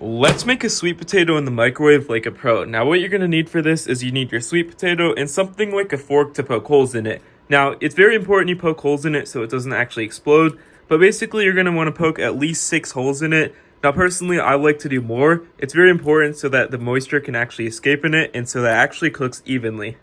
Let's make a sweet potato in the microwave like a pro. Now what you're going to need for this is you need your sweet potato and something like a fork to poke holes in it. Now it's very important you poke holes in it so it doesn't actually explode, but basically you're going to want to poke at least 6 holes in it. Now personally I like to do more. It's very important so that the moisture can actually escape in it and so that it actually cooks evenly.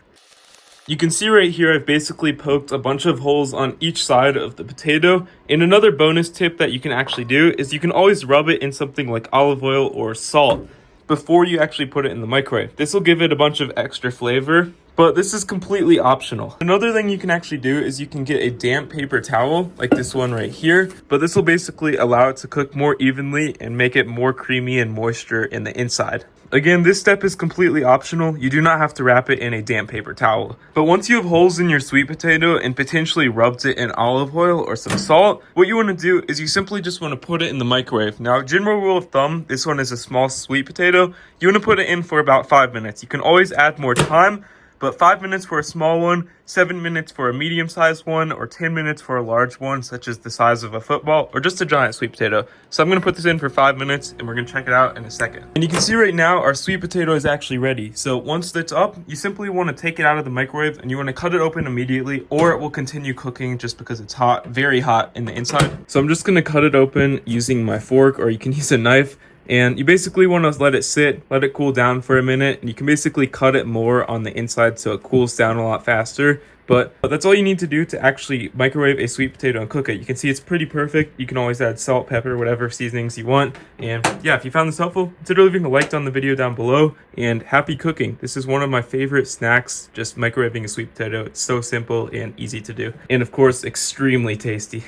You can see right here I've basically poked a bunch of holes on each side of the potato. And another bonus tip that you can actually do is you can always rub it in something like olive oil or salt before you actually put it in the microwave. This will give it a bunch of extra flavor, but this is completely optional. Another thing you can actually do is you can get a damp paper towel like this one right here, but this will basically allow it to cook more evenly and make it more creamy and moisture in the inside. Again, this step is completely optional. You do not have to wrap it in a damp paper towel. But once you have holes in your sweet potato and potentially rubbed it in olive oil or some salt, what you want to do is you simply just want to put it in the microwave. Now, general rule of thumb, this one is a small sweet potato. You want to put it in for about 5 minutes. You can always add more time, but 5 minutes for a small one, 7 minutes for a medium-sized one, or 10 minutes for a large one, such as the size of a football, or just a giant sweet potato. So I'm going to put this in for 5 minutes, and we're going to check it out in a second. And you can see right now, our sweet potato is actually ready. So once it's up, you simply want to take it out of the microwave, and you want to cut it open immediately, or it will continue cooking just because it's hot, very hot in the inside. So I'm just going to cut it open using my fork, or you can use a knife. And you basically want to let it sit, let it cool down for a minute. And you can basically cut it more on the inside so it cools down a lot faster. But that's all you need to do to actually microwave a sweet potato and cook it. You can see it's pretty perfect. You can always add salt, pepper, whatever seasonings you want. And yeah, if you found this helpful, consider leaving a like on the video down below. And happy cooking. This is one of my favorite snacks, just microwaving a sweet potato. It's so simple and easy to do. And of course, extremely tasty.